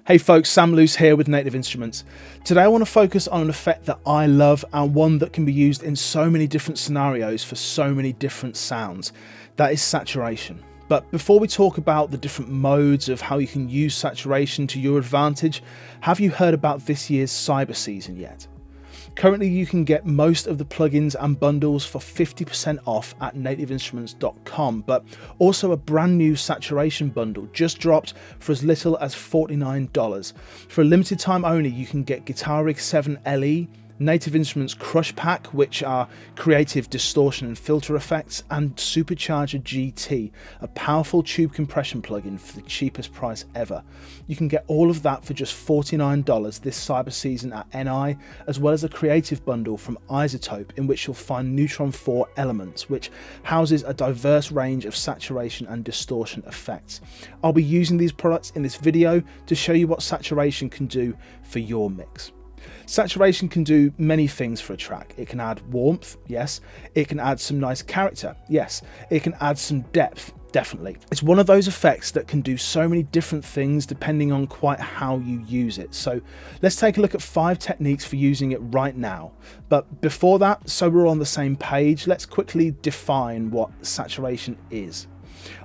Hey folks, Sam Luce here with Native Instruments. Today I want to focus on an effect that I love and one that can be used in so many different scenarios for so many different sounds. That is saturation. But before we talk about the different modes of how you can use saturation to your advantage, have you heard about this year's cyber season yet? Currently you can get most of the plugins and bundles for 50% off at nativeinstruments.com, but also a brand new saturation bundle just dropped for as little as $49. For a limited time only, you can get Guitar Rig 7 LE, Native Instruments Crush Pack, which are creative distortion and filter effects, and Supercharger GT, a powerful tube compression plugin for the cheapest price ever. You can get all of that for just $49 this cyber season at NI, as well as a creative bundle from iZotope in which you'll find Neutron 4 Elements, which houses a diverse range of saturation and distortion effects. I'll be using these products in this video to show you what saturation can do for your mix. Saturation can do many things for a track. It can add warmth, yes. It can add some nice character, yes. It can add some depth, definitely. It's one of those effects that can do so many different things depending on quite how you use it. So let's take a look at 5 techniques for using it right now. But before that, so we're on the same page, let's quickly define what saturation is.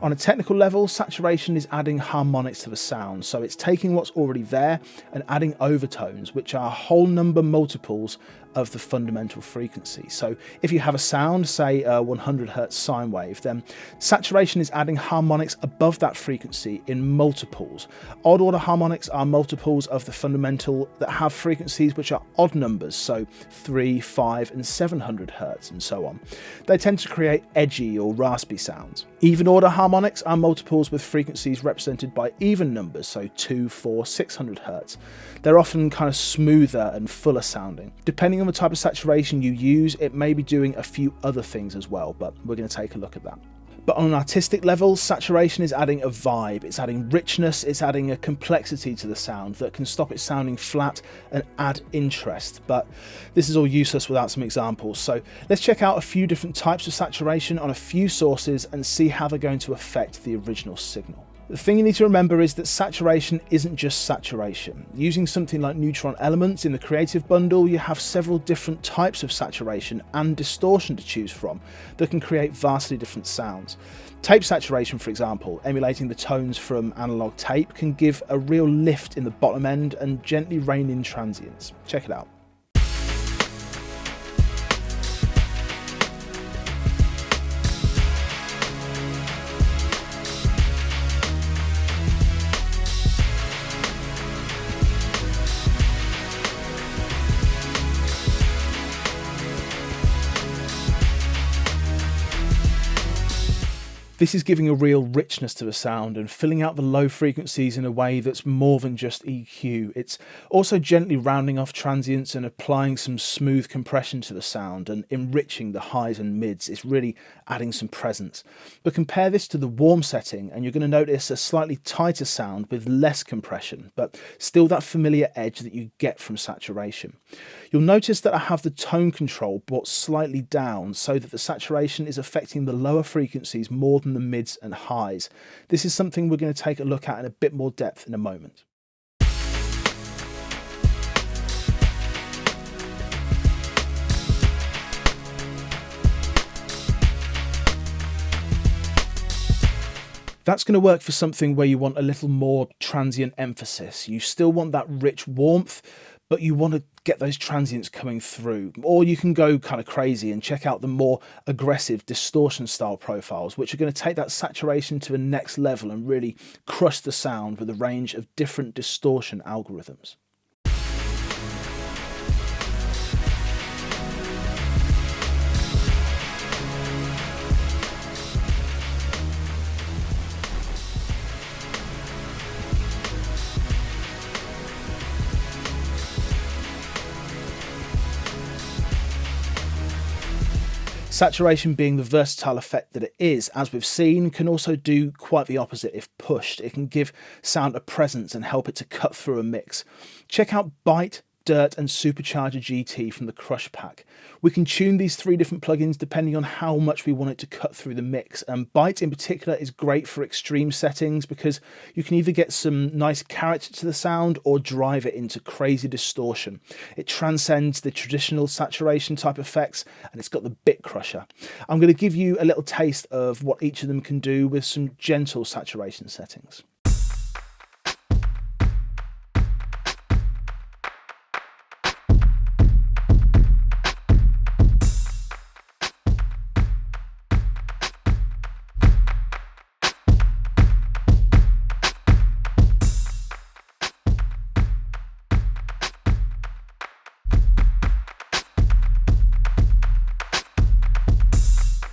On a technical level, saturation is adding harmonics to the sound, so it's taking what's already there and adding overtones, which are whole number multiples of the fundamental frequency. So if you have a sound, say a 100 Hz sine wave, then saturation is adding harmonics above that frequency in multiples. Odd order harmonics are multiples of the fundamental that have frequencies which are odd numbers, so 3, 5 and 700 Hz and so on. They tend to create edgy or raspy sounds. Even order harmonics are multiples with frequencies represented by even numbers, so 2, 4, 600 Hz. They're often kind of smoother and fuller sounding. Depending on the type of saturation you use, it may be doing a few other things as well, but we're going to take a look at that. But on an artistic level, saturation is adding a vibe, it's adding richness, it's adding a complexity to the sound that can stop it sounding flat and add interest. But this is all useless without some examples. So let's check out a few different types of saturation on a few sources and see how they're going to affect the original signal. The thing you need to remember is that saturation isn't just saturation. Using something like Neutron Elements in the Creative Bundle, you have several different types of saturation and distortion to choose from that can create vastly different sounds. Tape saturation, for example, emulating the tones from analog tape, can give a real lift in the bottom end and gently rein in transients. Check it out. This is giving a real richness to the sound and filling out the low frequencies in a way that's more than just EQ. It's also gently rounding off transients and applying some smooth compression to the sound and enriching the highs and mids. It's really adding some presence. But compare this to the warm setting and you're going to notice a slightly tighter sound with less compression, but still that familiar edge that you get from saturation. You'll notice that I have the tone control brought slightly down so that the saturation is affecting the lower frequencies more than the mids and highs. This is something we're going to take a look at in a bit more depth in a moment. That's going to work for something where you want a little more transient emphasis. You still want that rich warmth, but you want to get those transients coming through. Or you can go kind of crazy and check out the more aggressive distortion style profiles, which are going to take that saturation to the next level and really crush the sound with a range of different distortion algorithms. Saturation, being the versatile effect that it is, as we've seen, can also do quite the opposite if pushed. It can give sound a presence and help it to cut through a mix. Check out Bite, Dirt and Supercharger GT from the Crush pack. We can tune these 3 different plugins depending on how much we want it to cut through the mix, and Byte in particular is great for extreme settings because you can either get some nice character to the sound or drive it into crazy distortion. It transcends the traditional saturation type effects, and it's got the bit crusher. I'm going to give you a little taste of what each of them can do with some gentle saturation settings.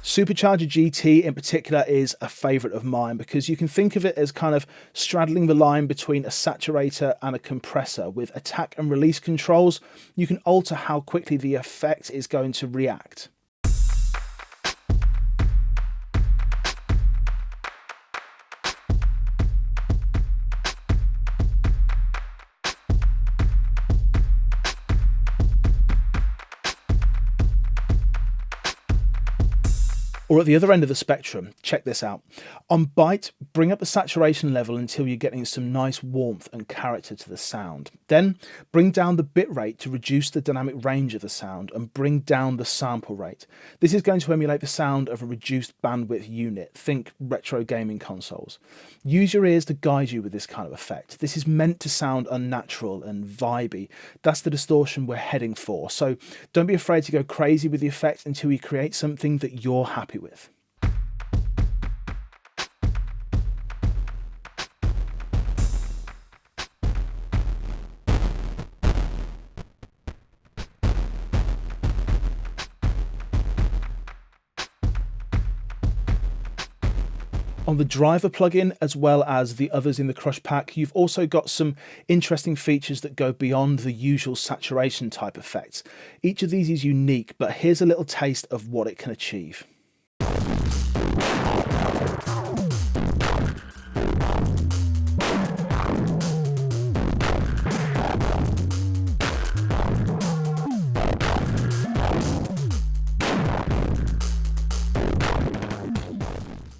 Supercharger GT in particular is a favourite of mine because you can think of it as kind of straddling the line between a saturator and a compressor. With attack and release controls, you can alter how quickly the effect is going to react. Or at the other end of the spectrum, check this out. On Byte, bring up the saturation level until you're getting some nice warmth and character to the sound. Then bring down the bit rate to reduce the dynamic range of the sound and bring down the sample rate. This is going to emulate the sound of a reduced bandwidth unit. Think retro gaming consoles. Use your ears to guide you with this kind of effect. This is meant to sound unnatural and vibey. That's the distortion we're heading for. So don't be afraid to go crazy with the effect until you create something that you're happy with. On the driver plugin, as well as the others in the Crush pack, you've also got some interesting features that go beyond the usual saturation type effects. Each of these is unique, but here's a little taste of what it can achieve.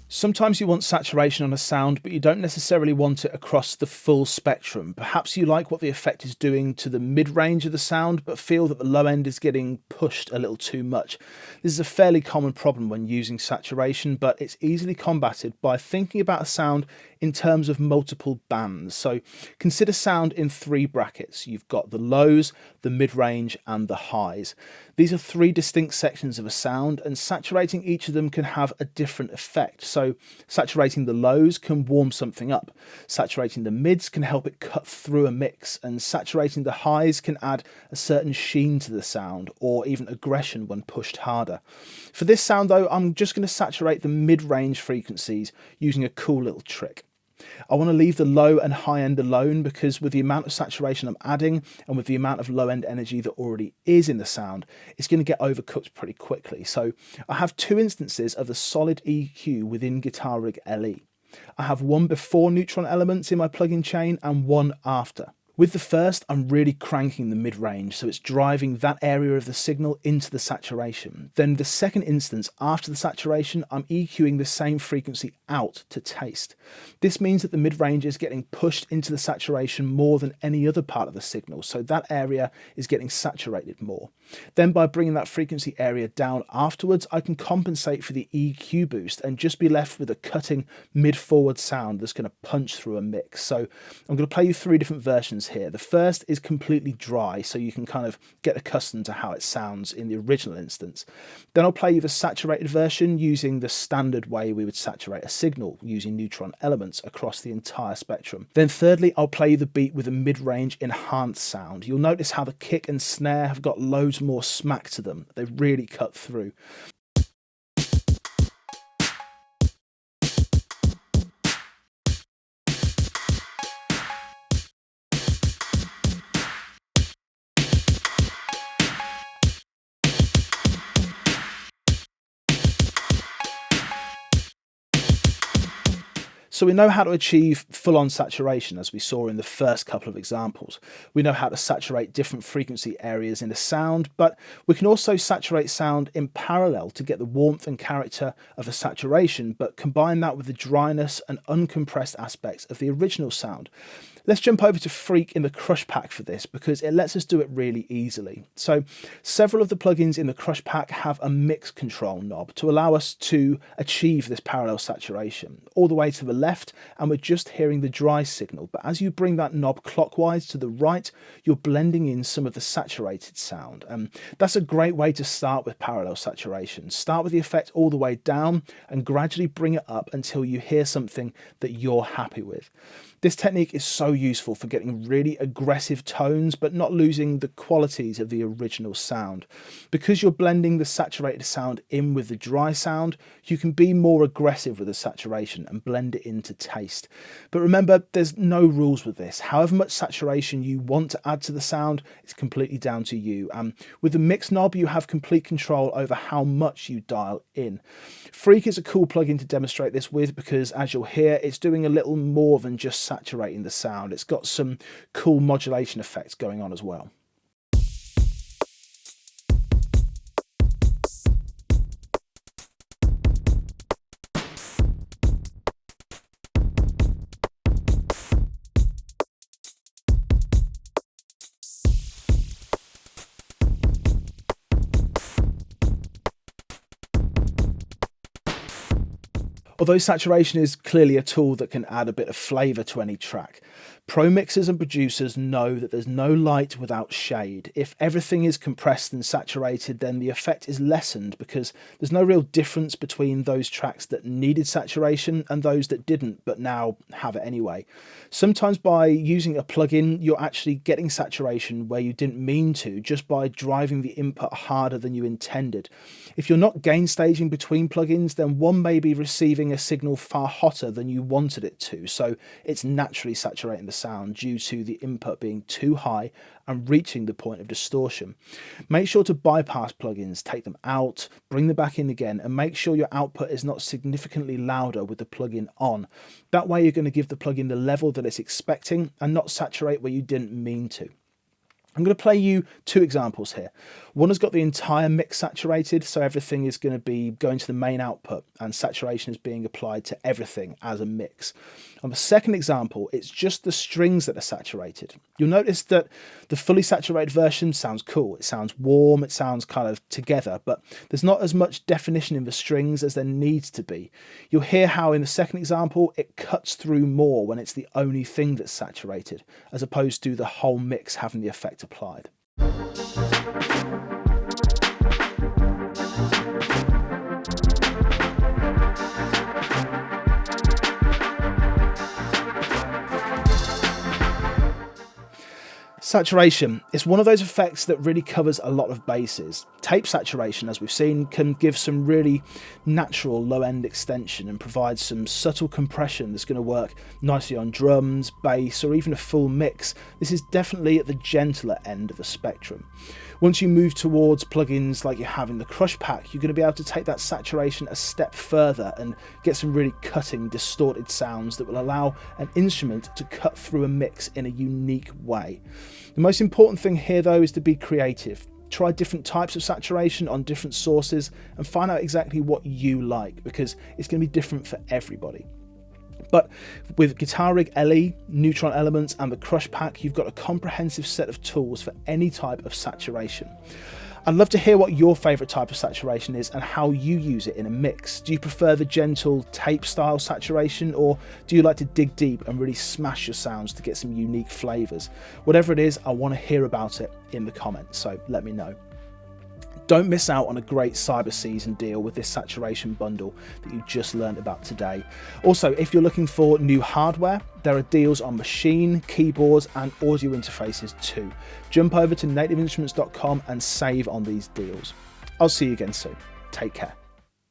Sometimes you want saturation on a sound, but you don't necessarily want it across the full spectrum. Perhaps you like what the effect is doing to the mid-range of the sound, but feel that the low end is getting pushed a little too much. This is a fairly common problem when using saturation, but it's easily combated by thinking about a sound in terms of multiple bands. So consider sound in 3 brackets. You've got the lows, the mid-range, and the highs. These are 3 distinct sections of a sound, and saturating each of them can have a different effect. So saturating the lows can warm something up. Saturating the mids can help it cut through a mix, and saturating the highs can add a certain sheen to the sound, or even aggression when pushed harder. For this sound though, I'm just going to saturate the mid-range frequencies using a cool little trick. I want to leave the low and high end alone because with the amount of saturation I'm adding and with the amount of low end energy that already is in the sound, it's going to get overcooked pretty quickly. So I have 2 instances of the solid EQ within Guitar Rig LE. I have one before neutron elements in my plugin chain and one after. With the first, I'm really cranking the mid-range, so it's driving that area of the signal into the saturation. Then the second instance, after the saturation, I'm EQing the same frequency out to taste. This means that the mid-range is getting pushed into the saturation more than any other part of the signal, so that area is getting saturated more. Then by bringing that frequency area down afterwards, I can compensate for the EQ boost and just be left with a cutting mid-forward sound that's going to punch through a mix. So I'm going to play you 3 different versions here. The first is completely dry, so you can kind of get accustomed to how it sounds in the original instance. Then I'll play you the saturated version using the standard way we would saturate a signal, using neutron elements across the entire spectrum. Then thirdly, I'll play you the beat with a mid-range enhanced sound. You'll notice how the kick and snare have got loads more smack to them. They really cut through. So we know how to achieve full-on saturation, as we saw in the first couple of examples. We know how to saturate different frequency areas in a sound, but we can also saturate sound in parallel to get the warmth and character of a saturation, but combine that with the dryness and uncompressed aspects of the original sound. Let's jump over to Freak in the Crush Pack for this, because it lets us do it really easily. So several of the plugins in the Crush Pack have a mix control knob to allow us to achieve this parallel saturation all the way to the left, and we're just hearing the dry signal. But as you bring that knob clockwise to the right, you're blending in some of the saturated sound. That's a great way to start with parallel saturation. Start with the effect all the way down and gradually bring it up until you hear something that you're happy with. This technique is so useful for getting really aggressive tones but not losing the qualities of the original sound. Because you're blending the saturated sound in with the dry sound, you can be more aggressive with the saturation and blend it into taste. But remember, there's no rules with this. However much saturation you want to add to the sound, it's completely down to you. With the mix knob, you have complete control over how much you dial in. Freak is a cool plugin to demonstrate this with, because as you'll hear, it's doing a little more than just saturating the sound. It's got some cool modulation effects going on as well. Although saturation is clearly a tool that can add a bit of flavour to any track, pro mixers and producers know that there's no light without shade. If everything is compressed and saturated, then the effect is lessened because there's no real difference between those tracks that needed saturation and those that didn't but now have it anyway. Sometimes by using a plugin, you're actually getting saturation where you didn't mean to, just by driving the input harder than you intended. If you're not gain staging between plugins, then one may be receiving a signal far hotter than you wanted it to, so it's naturally saturating the sound due to the input being too high and reaching the point of distortion. Make sure to bypass plugins, take them out, bring them back in again, and make sure your output is not significantly louder with the plugin on. That way you're going to give the plugin the level that it's expecting and not saturate where you didn't mean to. I'm going to play you two examples here. One has got the entire mix saturated, so everything is going to be going to the main output and saturation is being applied to everything as a mix. On the second example, it's just the strings that are saturated. You'll notice that the fully saturated version sounds cool. It sounds warm, it sounds kind of together, but there's not as much definition in the strings as there needs to be. You'll hear how in the second example, it cuts through more when it's the only thing that's saturated, as opposed to the whole mix having the effect applied. Saturation is one of those effects that really covers a lot of bases. Tape saturation, as we've seen, can give some really natural low-end extension and provide some subtle compression that's going to work nicely on drums, bass, or even a full mix. This is definitely at the gentler end of the spectrum. Once you move towards plugins like you have in the Crush Pack, you're going to be able to take that saturation a step further and get some really cutting, distorted sounds that will allow an instrument to cut through a mix in a unique way. The most important thing here, though, is to be creative. Try different types of saturation on different sources and find out exactly what you like, because it's going to be different for everybody. But with Guitar Rig LE, Neutron Elements and the Crush Pack, you've got a comprehensive set of tools for any type of saturation. I'd love to hear what your favourite type of saturation is and how you use it in a mix. Do you prefer the gentle tape style saturation, or do you like to dig deep and really smash your sounds to get some unique flavours? Whatever it is, I want to hear about it in the comments, so let me know. Don't miss out on a great cyber season deal with this saturation bundle that you just learned about today. Also, if you're looking for new hardware, there are deals on Maschine, keyboards and audio interfaces too. Jump over to nativeinstruments.com and save on these deals. I'll see you again soon. Take care.